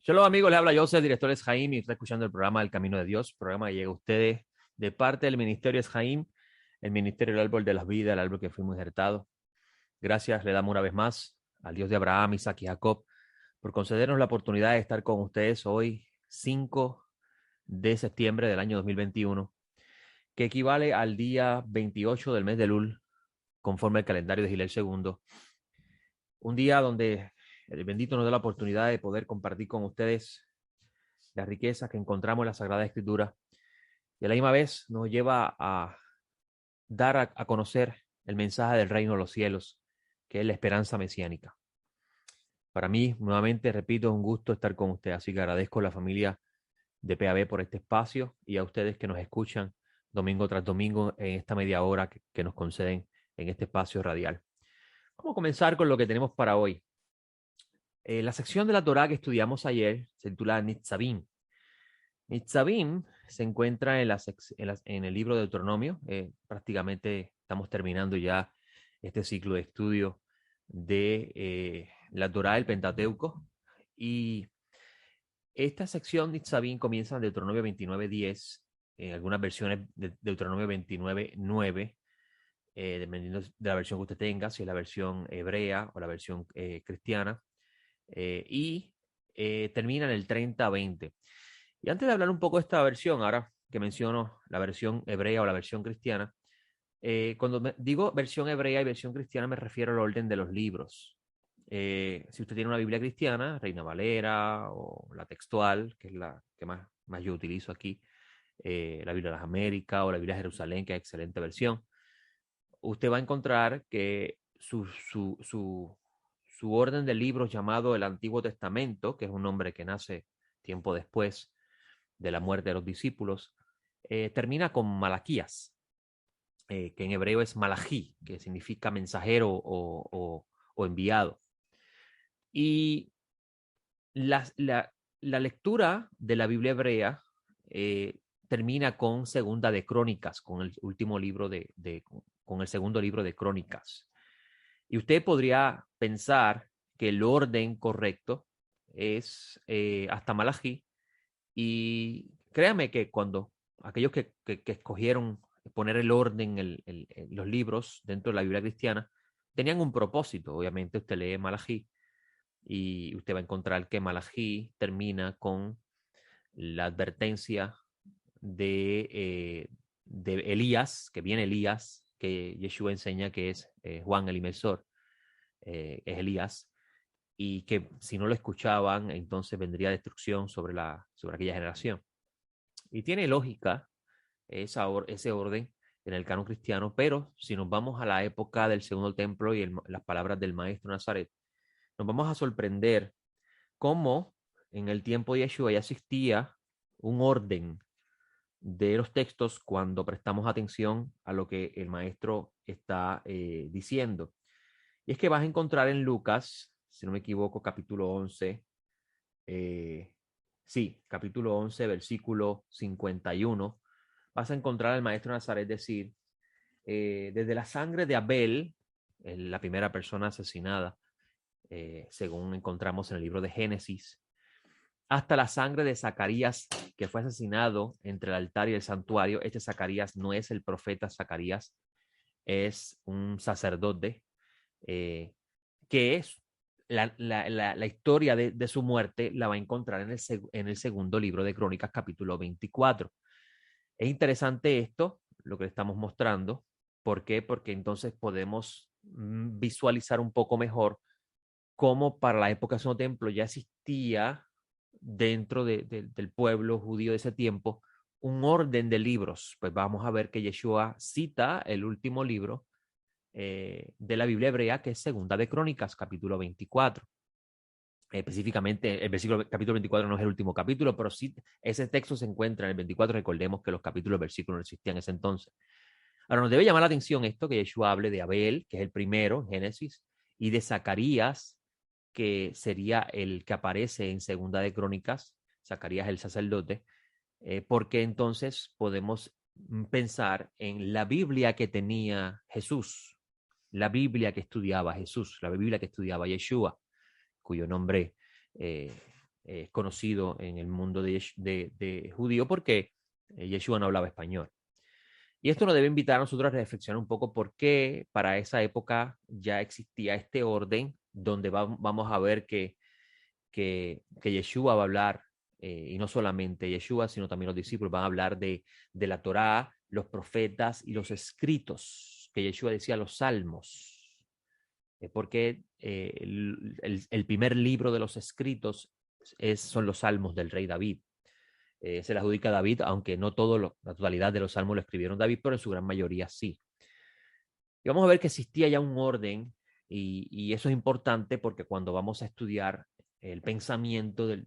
Shalom amigos, les habla Joseph, director es Jaime y está escuchando el programa El Camino de Dios, programa que llega a ustedes de parte del Ministerio es Jaime, el Ministerio del Árbol de las Vidas, el árbol que fuimos injertados. Gracias, le damos una vez más al Dios de Abraham, Isaac y Jacob por concedernos la oportunidad de estar con ustedes hoy, 5 de septiembre del año 2021, que equivale al día 28 del mes de Lul, conforme al calendario de Gilel II. Un día donde el bendito nos da la oportunidad de poder compartir con ustedes las riquezas que encontramos en la Sagrada Escritura y a la misma vez nos lleva a dar a conocer el mensaje del reino de los cielos, que es la esperanza mesiánica. Para mí, nuevamente, repito, es un gusto estar con usted, así que agradezco a la familia de PAB por este espacio y a ustedes que nos escuchan domingo tras domingo en esta media hora que nos conceden en este espacio radial. Vamos a comenzar con lo que tenemos para hoy. La sección de la Torá que estudiamos ayer se titula Nitzavim. Nitzavim se encuentra en el libro de Deuteronomio. Prácticamente estamos terminando ya este ciclo de estudio de la Torá, el Pentateuco. Y esta sección Nitzavim comienza en Deuteronomio 29:10, en algunas versiones de Deuteronomio 29:9, dependiendo de la versión que usted tenga, si es la versión hebrea o la versión cristiana. Y termina en el 30:20. Y antes de hablar un poco de esta versión, ahora que menciono la versión hebrea o la versión cristiana, cuando digo versión hebrea y versión cristiana me refiero al orden de los libros. Si usted tiene una Biblia cristiana, Reina Valera o la textual, que es la que más yo utilizo aquí, la Biblia de las Américas o la Biblia de Jerusalén, que es excelente versión, usted va a encontrar que su orden de libros llamado el Antiguo Testamento, que es un nombre que nace tiempo después de la muerte de los discípulos, termina con Malaquías, que en hebreo es Malají, que significa mensajero o enviado. Y la lectura de la Biblia hebrea termina con Segunda de Crónicas, con el último libro con el segundo libro de Crónicas. Y usted podría pensar que el orden correcto es hasta Malají. Y créame que cuando aquellos que escogieron poner el orden en los libros dentro de la Biblia cristiana, tenían un propósito. Obviamente usted lee Malají y usted va a encontrar que Malají termina con la advertencia de Elías, que viene Elías, que Yeshua enseña que es Juan el Inmersor, es Elías, y que si no lo escuchaban, entonces vendría destrucción sobre aquella generación. Y tiene lógica ese orden en el canon cristiano, pero si nos vamos a la época del Segundo Templo y las palabras del maestro Nazaret, nos vamos a sorprender cómo en el tiempo de Yeshua ya existía un orden de los textos cuando prestamos atención a lo que el maestro está diciendo. Y es que vas a encontrar en Lucas, si no me equivoco, capítulo 11, sí, capítulo 11, versículo 51, vas a encontrar al maestro Nazaret decir, desde la sangre de Abel, la primera persona asesinada, según encontramos en el libro de Génesis, hasta la sangre de Zacarías, que fue asesinado entre el altar y el santuario. Este Zacarías no es el profeta Zacarías, es un sacerdote, que es la historia de su muerte la va a encontrar en el segundo libro de Crónicas, capítulo 24. Es interesante esto, lo que le estamos mostrando. ¿Por qué? Porque entonces podemos visualizar un poco mejor cómo para la época del Segundo Templo ya existía dentro del pueblo judío de ese tiempo un orden de libros. Pues vamos a ver que Yeshua cita el último libro de la Biblia hebrea, que es Segunda de Crónicas, capítulo 24. Específicamente, el versículo capítulo 24 no es el último capítulo, pero sí ese texto se encuentra en el 24. Recordemos que los capítulos, versículos no existían en ese entonces. Ahora, nos debe llamar la atención esto, que Yeshua hable de Abel, que es el primero, Génesis, y de Zacarías, que sería el que aparece en Segunda de Crónicas, Zacarías el sacerdote, porque entonces podemos pensar en la Biblia que tenía Jesús, la Biblia que estudiaba Jesús, la Biblia que estudiaba Yeshua, cuyo nombre conocido en el mundo de judío porque Yeshua no hablaba español. Y esto nos debe invitar a nosotros a reflexionar un poco por qué para esa época ya existía este orden donde vamos a ver que Yeshua va a hablar, y no solamente Yeshua, sino también los discípulos van a hablar de la Torá, los profetas y los escritos, que Yeshua decía los salmos, porque el primer libro de los escritos son los salmos del rey David. Se le adjudica a David, aunque no la totalidad de los salmos lo escribieron David, pero en su gran mayoría sí. Y vamos a ver que existía ya un orden, y eso es importante porque cuando vamos a estudiar el pensamiento del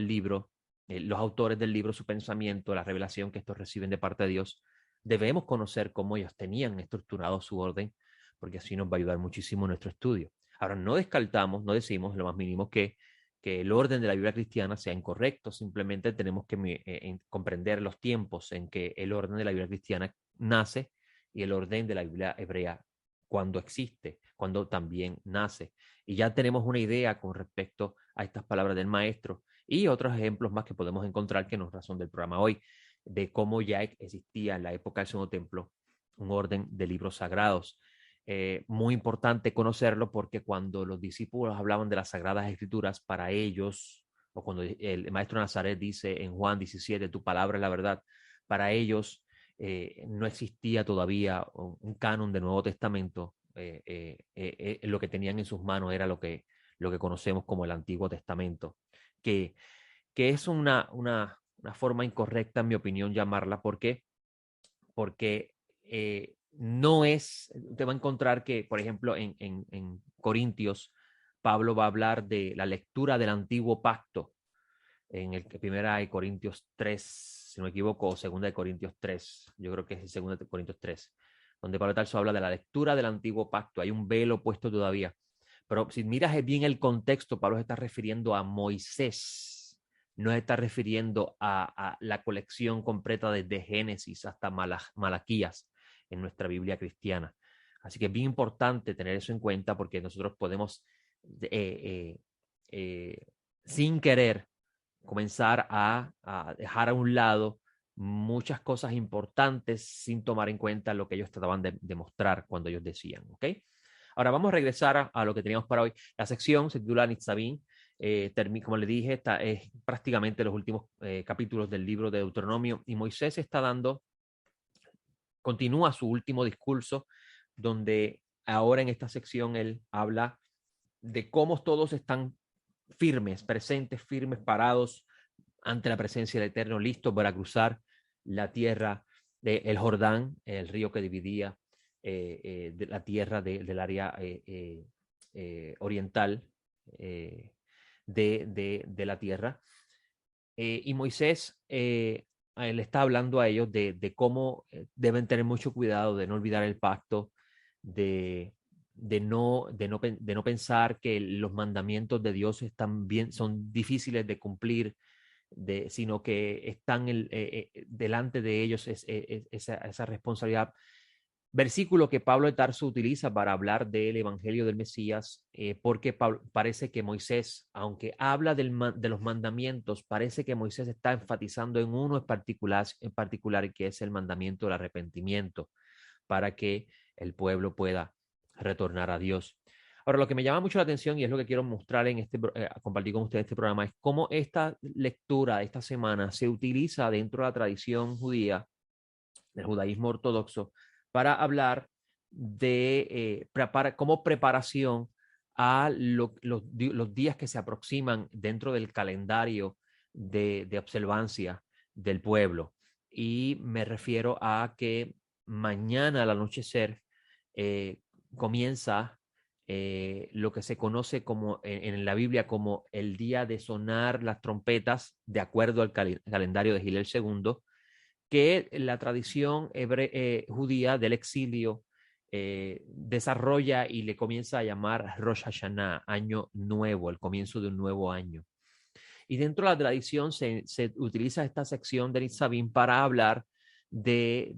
libro, los autores del libro, su pensamiento, la revelación que estos reciben de parte de Dios, debemos conocer cómo ellos tenían estructurado su orden, porque así nos va a ayudar muchísimo en nuestro estudio. Ahora, no descartamos, no decimos lo más mínimo que el orden de la Biblia cristiana sea incorrecto, simplemente tenemos que comprender los tiempos en que el orden de la Biblia cristiana nace y el orden de la Biblia hebrea cuando existe, cuando también nace. Y ya tenemos una idea con respecto a estas palabras del maestro y otros ejemplos más que podemos encontrar, que no es razón del programa hoy, de cómo ya existía en la época del Segundo Templo un orden de libros sagrados. Muy importante conocerlo porque cuando los discípulos hablaban de las Sagradas Escrituras, para ellos, o cuando el maestro Nazaret dice en Juan 17, tu palabra es la verdad, para ellos no existía todavía un canon del Nuevo Testamento. Lo que tenían en sus manos era lo que conocemos como el Antiguo Testamento, que, que es una forma incorrecta, en mi opinión, llamarla, porque no es, te va a encontrar que, por ejemplo, en Corintios, Pablo va a hablar de la lectura del Antiguo Pacto en el primera de Corintios 3, si no me equivoco, o segunda de Corintios 3, yo creo que es segunda de Corintios 3, donde Pablo Tarso habla de la lectura del Antiguo Pacto. Hay un velo puesto todavía. Pero si miras bien el contexto, Pablo se está refiriendo a Moisés, no se está refiriendo a la colección completa desde Génesis hasta Malaquías en nuestra Biblia cristiana. Así que es bien importante tener eso en cuenta, porque nosotros podemos, sin querer, comenzar a dejar a un lado muchas cosas importantes sin tomar en cuenta lo que ellos trataban de mostrar cuando ellos decían, ¿ok? Ahora vamos a regresar a lo que teníamos para hoy. La sección se titula Nitzavim. Como le dije, es prácticamente los últimos capítulos del libro de Deuteronomio, y Moisés continúa su último discurso, donde ahora en esta sección él habla de cómo todos están firmes, presentes, firmes, parados ante la presencia del Eterno, listos para cruzar la tierra del Jordán, el río que dividía de la tierra del área oriental de la tierra. Y Moisés le está hablando a ellos de cómo deben tener mucho cuidado de no olvidar el pacto, de no pensar que los mandamientos de Dios son difíciles de cumplir, sino que están delante de ellos esa responsabilidad. Versículo que Pablo de Tarso utiliza para hablar del Evangelio del Mesías, porque parece que Moisés, aunque habla de los mandamientos, parece que Moisés está enfatizando en uno en particular, que es el mandamiento del arrepentimiento, para que el pueblo pueda retornar a Dios. Ahora, lo que me llama mucho la atención, y es lo que quiero mostrar compartir con ustedes este programa, es cómo esta lectura de esta semana se utiliza dentro de la tradición judía, del judaísmo ortodoxo, para hablar como preparación a los días que se aproximan dentro del calendario de observancia del pueblo. Y me refiero a que mañana al anochecer comienza lo que se conoce como en la Biblia como el día de sonar las trompetas, de acuerdo al calendario de Gilel II, que la tradición judía del exilio desarrolla y le comienza a llamar Rosh Hashanah, año nuevo, el comienzo de un nuevo año. Y dentro de la tradición se utiliza esta sección de Nitzavim para hablar de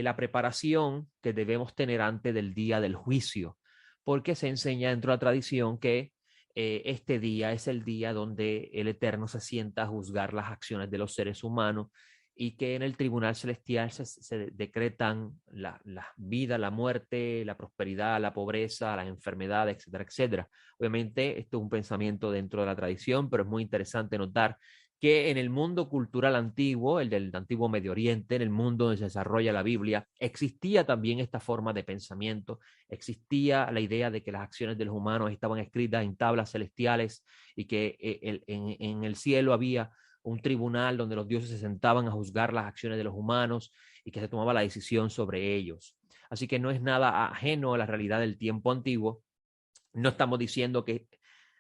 la preparación que debemos tener antes del día del juicio, porque se enseña dentro de la tradición que este día es el día donde el Eterno se sienta a juzgar las acciones de los seres humanos y que en el tribunal celestial se decretan la vida, la muerte, la prosperidad, la pobreza, las enfermedades, etcétera, etcétera. Obviamente, esto es un pensamiento dentro de la tradición, pero es muy interesante notar que en el mundo cultural antiguo, el del antiguo Medio Oriente, en el mundo donde se desarrolla la Biblia, existía también esta forma de pensamiento, existía la idea de que las acciones de los humanos estaban escritas en tablas celestiales y que en el cielo había un tribunal donde los dioses se sentaban a juzgar las acciones de los humanos y que se tomaba la decisión sobre ellos. Así que no es nada ajeno a la realidad del tiempo antiguo. No estamos diciendo que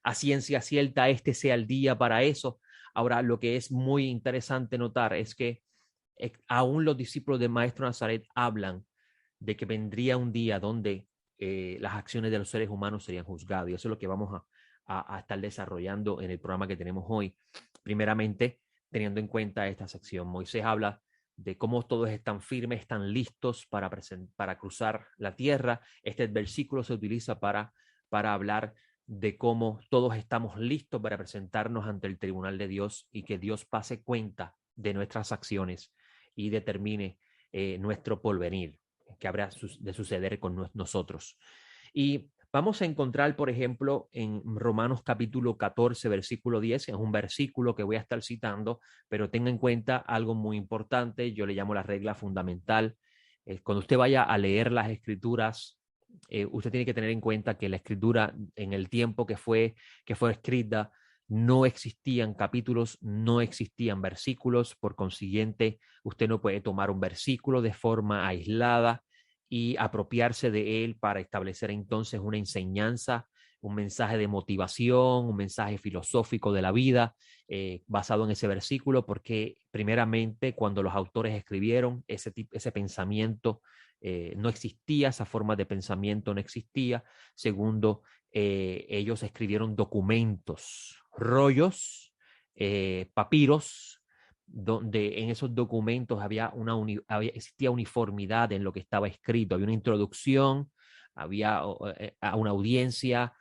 a ciencia cierta este sea el día para eso. Ahora, lo que es muy interesante notar es que aún los discípulos del Maestro Nazaret hablan de que vendría un día donde las acciones de los seres humanos serían juzgadas. Y eso es lo que vamos a estar desarrollando en el programa que tenemos hoy. Primeramente, teniendo en cuenta esta sección, Moisés habla de cómo todos están firmes, están listos para cruzar la tierra. Este versículo se utiliza para hablar de cómo todos estamos listos para presentarnos ante el tribunal de Dios y que Dios pase cuenta de nuestras acciones y determine nuestro porvenir, que habrá de suceder con nosotros. Y vamos a encontrar, por ejemplo, en Romanos capítulo 14, versículo 10, es un versículo que voy a estar citando, pero tenga en cuenta algo muy importante, yo le llamo la regla fundamental. Cuando usted vaya a leer las escrituras, usted tiene que tener en cuenta que la escritura en el tiempo que fue escrita no existían capítulos, no existían versículos, por consiguiente, usted no puede tomar un versículo de forma aislada y apropiarse de él para establecer entonces una enseñanza, un mensaje de motivación, un mensaje filosófico de la vida basado en ese versículo, porque primeramente cuando los autores escribieron ese pensamiento no existía, esa forma de pensamiento no existía. Segundo, ellos escribieron documentos, rollos, papiros, donde en esos documentos existía uniformidad en lo que estaba escrito. Había una introducción, había a una audiencia,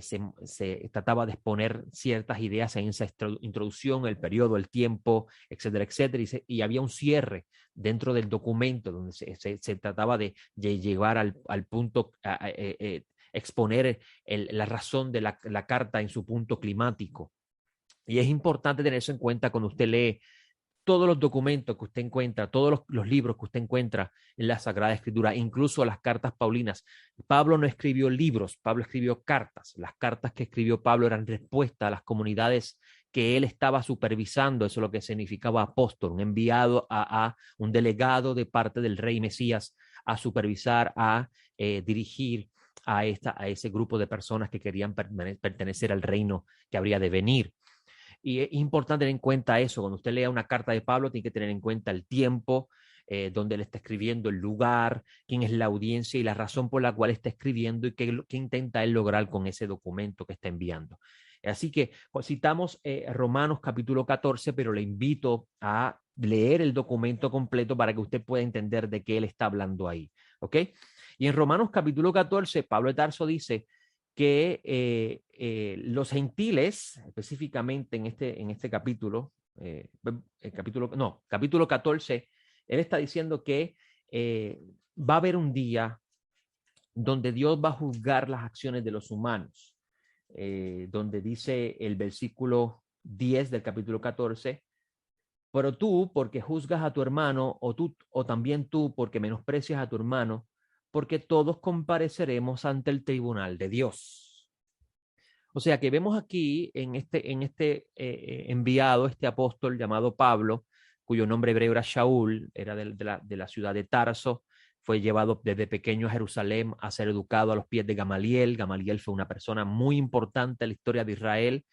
se trataba de exponer ciertas ideas en esa introducción, el periodo, el tiempo, etcétera, etcétera, y había un cierre dentro del documento donde se trataba de llevar al punto, exponer la razón de la carta en su punto climático. Y es importante tener eso en cuenta cuando usted lee todos los documentos que usted encuentra, todos los libros que usted encuentra en la Sagrada Escritura, incluso las cartas paulinas. Pablo no escribió libros, Pablo escribió cartas. Las cartas que escribió Pablo eran respuesta a las comunidades que él estaba supervisando. Eso es lo que significaba apóstol, un enviado a un delegado de parte del rey Mesías a supervisar, a dirigir a ese grupo de personas que querían pertenecer al reino que habría de venir. Y es importante tener en cuenta eso. Cuando usted lea una carta de Pablo, tiene que tener en cuenta el tiempo, donde él está escribiendo, el lugar, quién es la audiencia y la razón por la cual está escribiendo y qué intenta él lograr con ese documento que está enviando. Así que citamos Romanos capítulo 14, pero le invito a leer el documento completo para que usted pueda entender de qué él está hablando ahí. ¿Ok? Y en Romanos capítulo 14, Pablo de Tarso dice que los gentiles, específicamente en este capítulo, capítulo 14, él está diciendo que va a haber un día donde Dios va a juzgar las acciones de los humanos, donde dice el versículo 10 del capítulo 14, pero tú, porque juzgas a tu hermano, o también tú, porque menosprecias a tu hermano, porque todos compareceremos ante el tribunal de Dios. O sea que vemos aquí en este enviado, este apóstol llamado Pablo, cuyo nombre hebreo era Shaul, era de la ciudad de Tarso, fue llevado desde pequeño a Jerusalén a ser educado a los pies de Gamaliel. Gamaliel fue una persona muy importante en la historia de Israel,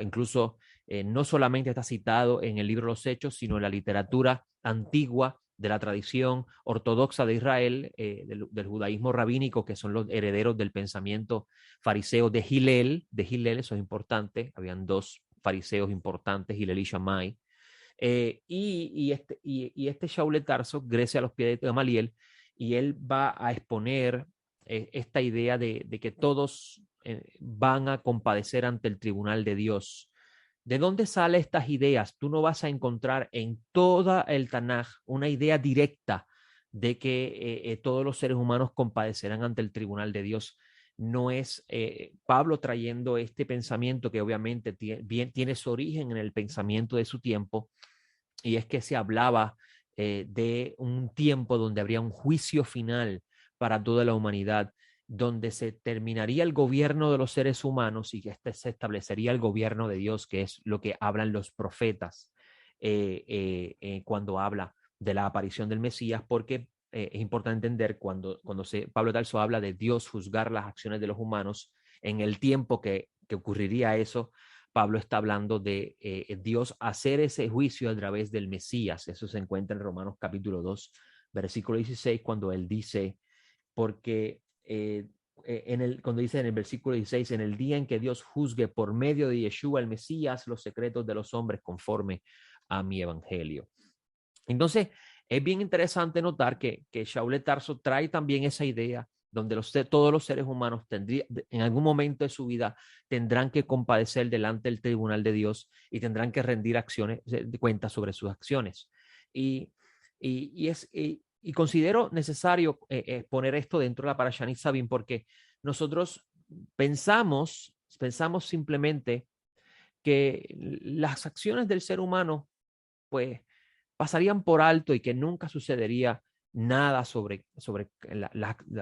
incluso no solamente está citado en el libro de los Hechos, sino en la literatura antigua de la tradición ortodoxa de Israel, del judaísmo rabínico, que son los herederos del pensamiento fariseo de Hillel, eso es importante, habían dos fariseos importantes, Hillel y Shammai, este Shaul de Tarso crece a los pies de Gamaliel y él va a exponer esta idea de que todos van a compadecer ante el tribunal de Dios. ¿De dónde salen estas ideas? Tú no vas a encontrar en toda el Tanaj una idea directa de que todos los seres humanos compadecerán ante el tribunal de Dios. No es Pablo trayendo este pensamiento que obviamente tiene su origen en el pensamiento de su tiempo, y es que se hablaba de un tiempo donde habría un juicio final para toda la humanidad, donde se terminaría el gobierno de los seres humanos y que se establecería el gobierno de Dios, que es lo que hablan los profetas cuando habla de la aparición del Mesías, porque es importante entender cuando Pablo de Tarso habla de Dios juzgar las acciones de los humanos, en el tiempo que ocurriría eso, Pablo está hablando de Dios hacer ese juicio a través del Mesías. Eso se encuentra en Romanos capítulo 2, versículo 16, cuando él dice, porque cuando dice en el versículo 16, en el día en que Dios juzgue por medio de Yeshua el Mesías los secretos de los hombres conforme a mi evangelio. Entonces, es bien interesante notar que Shaul de Tarso trae también esa idea donde todos los seres humanos en algún momento de su vida tendrán que compadecer delante del tribunal de Dios y tendrán que rendir de cuentas sobre sus acciones. Y considero necesario poner esto dentro de la Parashat Nitzavim, porque nosotros pensamos simplemente que las acciones del ser humano, pues, pasarían por alto y que nunca sucedería nada sobre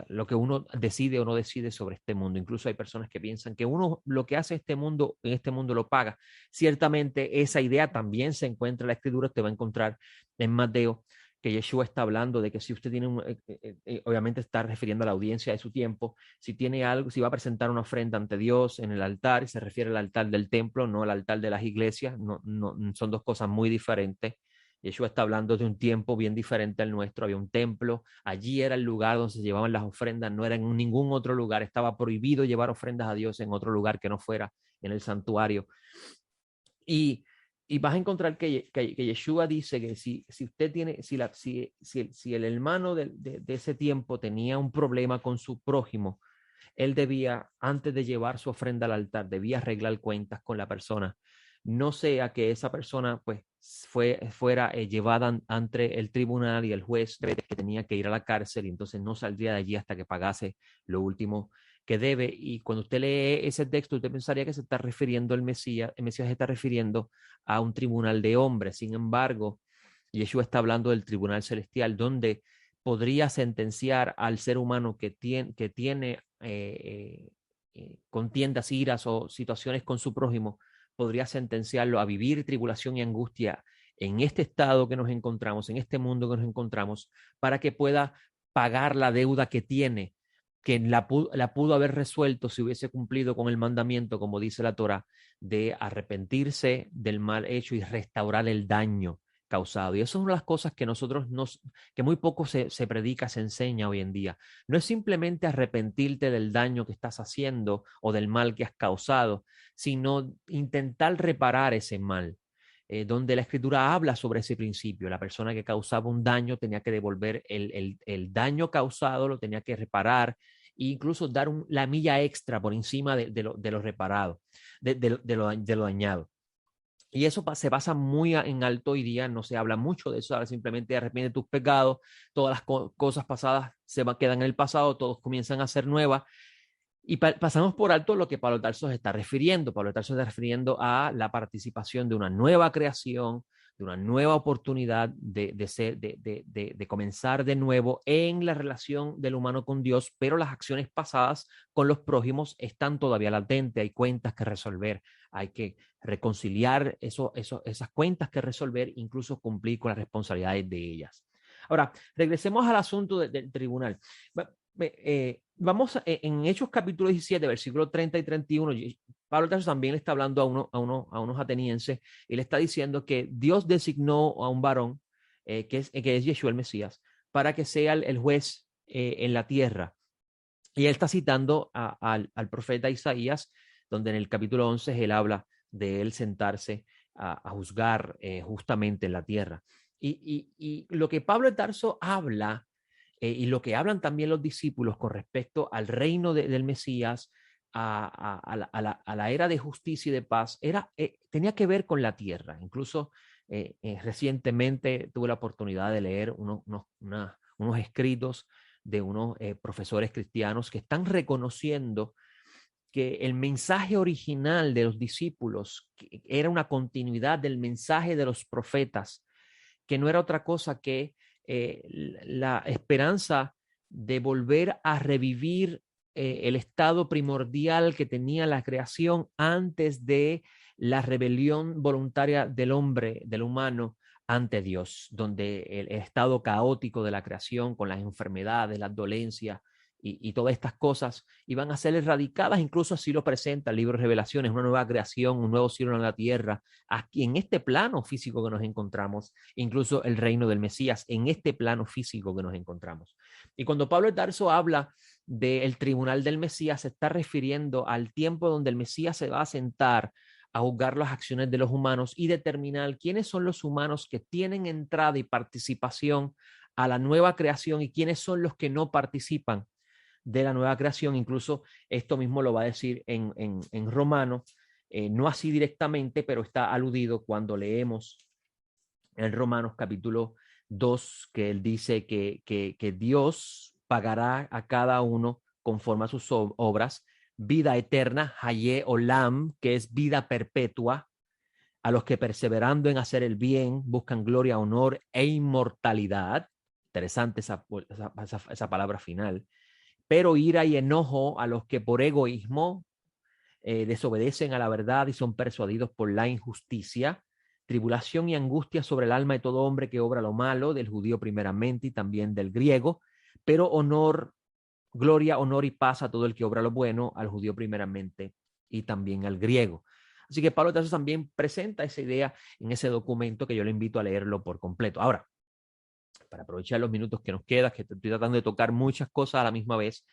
lo que uno decide o no decide sobre este mundo. Incluso hay personas que piensan que uno lo que hace en este mundo lo paga. Ciertamente esa idea también se encuentra en la Escritura. Te va a encontrar en Mateo que Yeshua está hablando de que si usted tiene, obviamente está refiriendo a la audiencia de su tiempo, si tiene algo, si va a presentar una ofrenda ante Dios en el altar, se refiere al altar del templo, no al altar de las iglesias, no, son dos cosas muy diferentes. Yeshua está hablando de un tiempo bien diferente al nuestro. Había un templo, allí era el lugar donde se llevaban las ofrendas, no era en ningún otro lugar. Estaba prohibido llevar ofrendas a Dios en otro lugar que no fuera en el santuario. Y vas a encontrar que Yeshua dice que si usted tiene, si el hermano de ese tiempo tenía un problema con su prójimo, él debía, antes de llevar su ofrenda al altar, debía arreglar cuentas con la persona. No sea que esa persona pues fuera llevada ante el tribunal y el juez que tenía que ir a la cárcel, y entonces no saldría de allí hasta que pagase lo último que debe. Y cuando usted lee ese texto, usted pensaría que se está refiriendo el Mesías se está refiriendo a un tribunal de hombres. Sin embargo, Yeshua está hablando del tribunal celestial, donde podría sentenciar al ser humano que tiene contiendas, iras o situaciones con su prójimo, podría sentenciarlo a vivir tribulación y angustia en este estado que nos encontramos, en este mundo que nos encontramos, para que pueda pagar la deuda que tiene, que la pudo haber resuelto si hubiese cumplido con el mandamiento, como dice la Torah, de arrepentirse del mal hecho y restaurar el daño causado. Y eso es una de las cosas que que muy poco se predica, se enseña hoy en día. No es simplemente arrepentirte del daño que estás haciendo o del mal que has causado, sino intentar reparar ese mal. Donde la Escritura habla sobre ese principio. La persona que causaba un daño tenía que devolver el daño causado, lo tenía que reparar e incluso dar la milla extra por encima de lo reparado, de lo dañado. Y eso se pasa muy en alto hoy día, no se habla mucho de eso, ahora simplemente arrepiente tus pecados, todas las cosas pasadas quedan en el pasado, todos comienzan a ser nuevas. Y pasamos por alto lo que Pablo de Tarso se está refiriendo. Pablo de Tarso se está refiriendo a la participación de una nueva creación, de una nueva oportunidad de comenzar de nuevo en la relación del humano con Dios, pero las acciones pasadas con los prójimos están todavía latentes, hay cuentas que resolver, hay que reconciliar esas cuentas que resolver, incluso cumplir con las responsabilidades de ellas. Ahora, regresemos al asunto del tribunal. Vamos en Hechos capítulo 17, versículo 30 y 31. Pablo Tarso también le está hablando a unos atenienses y le está diciendo que Dios designó a un varón, que es Yeshua el Mesías, para que sea el juez en la tierra. Y él está citando al profeta Isaías, donde en el capítulo 11 él habla de él sentarse a juzgar justamente en la tierra. Y lo que Pablo de Tarso habla, y lo que hablan también los discípulos con respecto al reino del Mesías, a la era de justicia y de paz tenía que ver con la tierra. Incluso recientemente tuve la oportunidad de leer unos escritos de unos profesores cristianos que están reconociendo que el mensaje original de los discípulos era una continuidad del mensaje de los profetas, que no era otra cosa que la esperanza de volver a revivir el estado primordial que tenía la creación antes de la rebelión voluntaria del hombre, del humano, ante Dios, donde el estado caótico de la creación con las enfermedades, las dolencias y todas estas cosas iban a ser erradicadas, incluso así lo presenta el libro de Revelaciones, una nueva creación, un nuevo cielo en la tierra, aquí en este plano físico que nos encontramos, incluso el reino del Mesías, en este plano físico que nos encontramos. Y cuando Pablo de Tarso habla del tribunal del Mesías, se está refiriendo al tiempo donde el Mesías se va a sentar a juzgar las acciones de los humanos y determinar quiénes son los humanos que tienen entrada y participación a la nueva creación y quiénes son los que no participan de la nueva creación. Incluso esto mismo lo va a decir en Romanos, no así directamente, pero está aludido cuando leemos en Romanos capítulo 2, que él dice que Dios pagará a cada uno conforme a sus obras, vida eterna, Haye Olam, que es vida perpetua, a los que perseverando en hacer el bien buscan gloria, honor e inmortalidad. Interesante esa palabra final. Pero ira y enojo a los que por egoísmo desobedecen a la verdad y son persuadidos por la injusticia, tribulación y angustia sobre el alma de todo hombre que obra lo malo, del judío primeramente y también del griego, pero gloria, honor y paz a todo el que obra lo bueno, al judío primeramente y también al griego. Así que Pablo de Tarso también presenta esa idea en ese documento que yo le invito a leerlo por completo. Ahora, para aprovechar los minutos que nos quedan, que estoy tratando de tocar muchas cosas a la misma vez,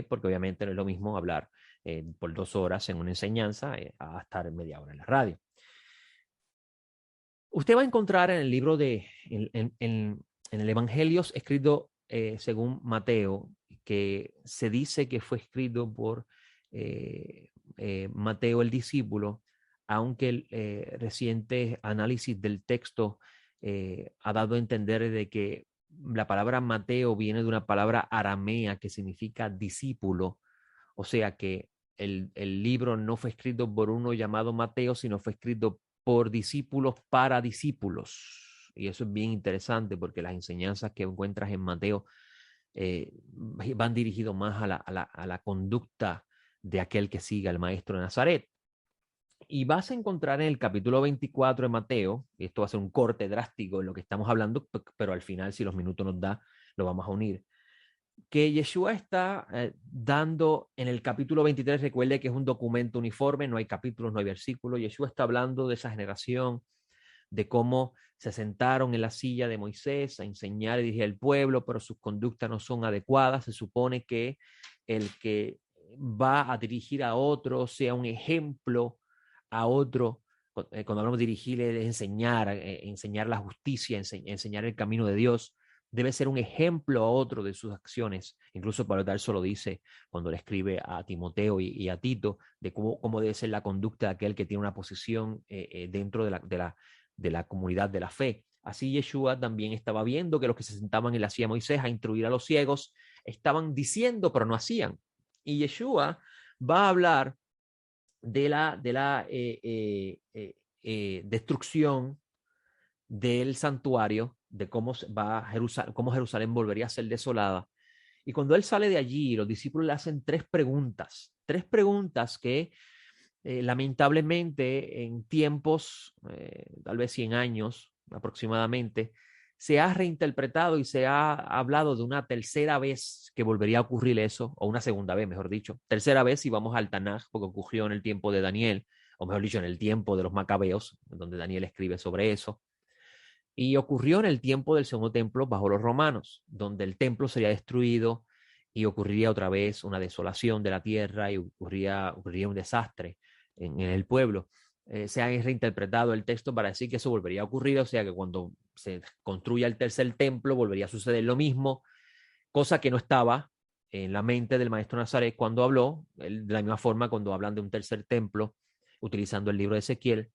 porque obviamente no es lo mismo hablar por 2 horas en una enseñanza a estar media hora en la radio. Usted va a encontrar en el libro en el Evangelio escrito según Mateo, que se dice que fue escrito por Mateo el discípulo, aunque el reciente análisis del texto ha dado a entender de que la palabra Mateo viene de una palabra aramea que significa discípulo, o sea que el libro no fue escrito por uno llamado Mateo, sino fue escrito por discípulos para discípulos. Y eso es bien interesante porque las enseñanzas que encuentras en Mateo van dirigidos más a la conducta de aquel que siga al maestro de Nazaret. Y vas a encontrar en el capítulo 24 de Mateo, y esto va a ser un corte drástico en lo que estamos hablando, pero al final, si los minutos nos da, lo vamos a unir, que Yeshua está dando en el capítulo 23, recuerde que es un documento uniforme, no hay capítulos, no hay versículos. Yeshua está hablando de esa generación, de cómo se sentaron en la silla de Moisés a enseñar y dirigir al pueblo, pero sus conductas no son adecuadas. Se supone que el que va a dirigir a otro sea un ejemplo a otro. Cuando hablamos de dirigir, es enseñar la justicia, enseñar el camino de Dios. Debe ser un ejemplo a otro de sus acciones. Incluso Pablo de Tarso lo dice cuando le escribe a Timoteo y a Tito, de cómo debe ser la conducta de aquel que tiene una posición dentro de la comunidad de la fe. Así Yeshua también estaba viendo que los que se sentaban en la silla de Moisés a instruir a los ciegos estaban diciendo, pero no hacían. Y Yeshua va a hablar de la destrucción del santuario, de cómo Jerusalén volvería a ser desolada. Y cuando él sale de allí, los discípulos le hacen tres preguntas que lamentablemente en tiempos, tal vez 100 años aproximadamente, se ha reinterpretado y se ha hablado de una tercera vez que volvería a ocurrir eso, o una segunda vez, mejor dicho. Tercera vez si vamos al Tanaj, porque ocurrió en el tiempo de Daniel, o mejor dicho, en el tiempo de los Macabeos, donde Daniel escribe sobre eso. Y ocurrió en el tiempo del segundo templo bajo los romanos, donde el templo sería destruido y ocurriría otra vez una desolación de la tierra y ocurriría un desastre en el pueblo. Se ha reinterpretado el texto para decir que eso volvería a ocurrir, o sea que cuando se construya el tercer templo volvería a suceder lo mismo, cosa que no estaba en la mente del maestro Nazaret cuando habló, de la misma forma cuando hablan de un tercer templo, utilizando el libro de Ezequiel,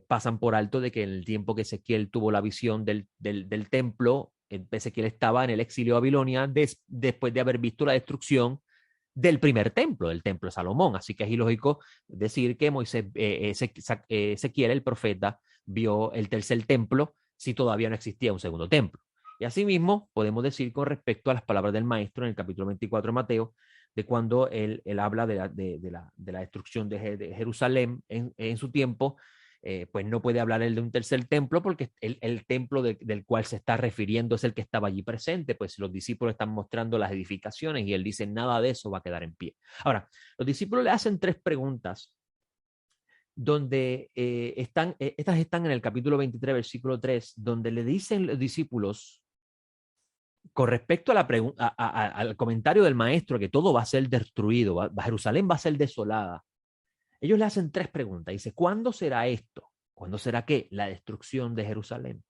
pasan por alto de que en el tiempo que Ezequiel tuvo la visión del templo, Ezequiel estaba en el exilio de Babilonia después de haber visto la destrucción del primer templo, del templo de Salomón. Así que es ilógico decir que Ezequiel, el profeta, vio el tercer templo si todavía no existía un segundo templo. Y asimismo, podemos decir con respecto a las palabras del maestro en el capítulo 24 de Mateo, de cuando él habla de la destrucción de Jerusalén en su tiempo, pues no puede hablar él de un tercer templo porque el templo del cual se está refiriendo es el que estaba allí presente, pues los discípulos están mostrando las edificaciones y él dice, nada de eso va a quedar en pie. Ahora, los discípulos le hacen tres preguntas donde estas están en el capítulo 23, versículo 3, donde le dicen los discípulos con respecto a al comentario del maestro que todo va a ser destruido, Jerusalén va a ser desolada. Ellos le hacen tres preguntas. Dice, ¿cuándo será esto? ¿Cuándo será qué? La destrucción de Jerusalén.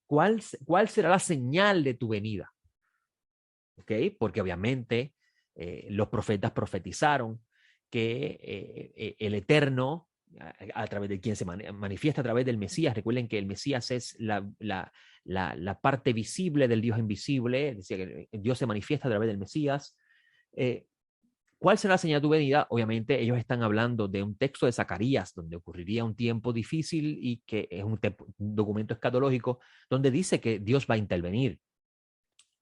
¿Cuál será la señal de tu venida? ¿Ok? Porque obviamente los profetas profetizaron que el Eterno, a través de quien se manifiesta a través del Mesías, recuerden que el Mesías es la parte visible del Dios invisible, es decir, que Dios se manifiesta a través del Mesías. ¿Cuál será la señal de tu venida? Obviamente ellos están hablando de un texto de Zacarías, donde ocurriría un tiempo difícil y que es un documento escatológico, donde dice que Dios va a intervenir.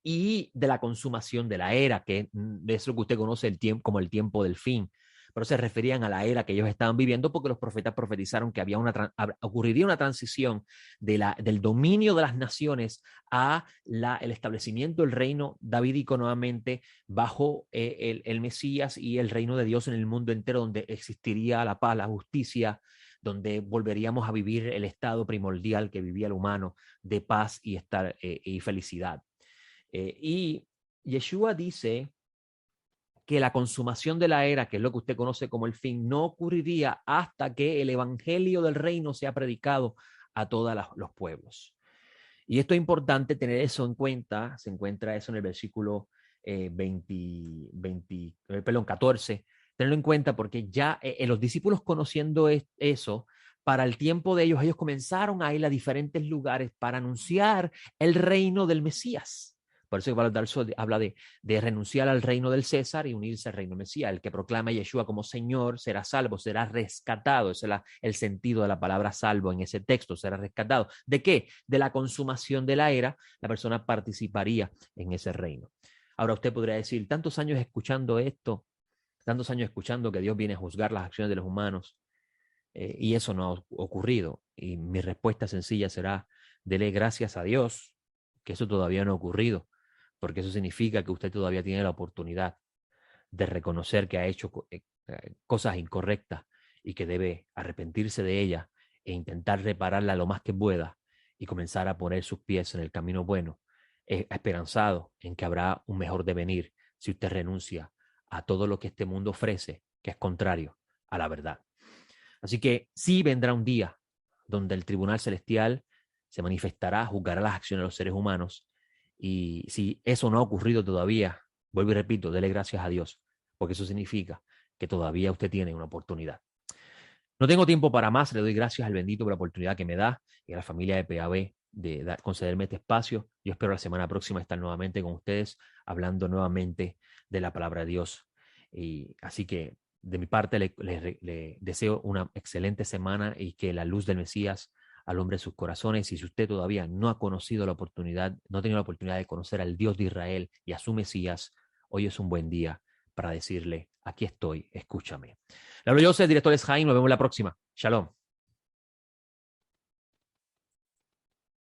Y de la consumación de la era, que es lo que usted conoce como el tiempo del fin. Pero se referían a la era que ellos estaban viviendo porque los profetas profetizaron que ocurriría una transición del dominio de las naciones a el establecimiento del reino davídico nuevamente bajo el Mesías y el reino de Dios en el mundo entero, donde existiría la paz, la justicia, donde volveríamos a vivir el estado primordial que vivía el humano de paz y felicidad. Y Yeshua dice que la consumación de la era, que es lo que usted conoce como el fin, no ocurriría hasta que el evangelio del reino sea predicado a todos los pueblos. Y esto es importante tener eso en cuenta. Se encuentra eso en el versículo 14. Tenerlo en cuenta porque ya los discípulos conociendo eso, para el tiempo de ellos comenzaron a ir a diferentes lugares para anunciar el reino del Mesías. Por eso Pablo Tarso habla de renunciar al reino del César y unirse al reino Mesías. El que proclama a Yeshua como Señor será salvo, será rescatado. Ese es el sentido de la palabra salvo en ese texto, será rescatado. ¿De qué? De la consumación de la era, la persona participaría en ese reino. Ahora usted podría decir, tantos años escuchando esto, tantos años escuchando que Dios viene a juzgar las acciones de los humanos, y eso no ha ocurrido. Y mi respuesta sencilla será, dele gracias a Dios que eso todavía no ha ocurrido, porque eso significa que usted todavía tiene la oportunidad de reconocer que ha hecho cosas incorrectas y que debe arrepentirse de ellas e intentar repararla lo más que pueda y comenzar a poner sus pies en el camino bueno, esperanzado en que habrá un mejor devenir si usted renuncia a todo lo que este mundo ofrece, que es contrario a la verdad. Así que sí vendrá un día donde el Tribunal Celestial se manifestará, juzgará las acciones de los seres humanos. Y si eso no ha ocurrido todavía, vuelvo y repito, dele gracias a Dios, porque eso significa que todavía usted tiene una oportunidad. No tengo tiempo para más, le doy gracias al bendito por la oportunidad que me da y a la familia de PAB de concederme este espacio. Yo espero la semana próxima estar nuevamente con ustedes, hablando nuevamente de la palabra de Dios. Y así que de mi parte le deseo una excelente semana y que la luz del Mesías alumbre sus corazones. Y si usted todavía no ha conocido la oportunidad, no ha tenido la oportunidad de conocer al Dios de Israel y a su Mesías, hoy es un buen día para decirle, aquí estoy, escúchame. Le hablo yo, soy el director Jaime, nos vemos la próxima. Shalom.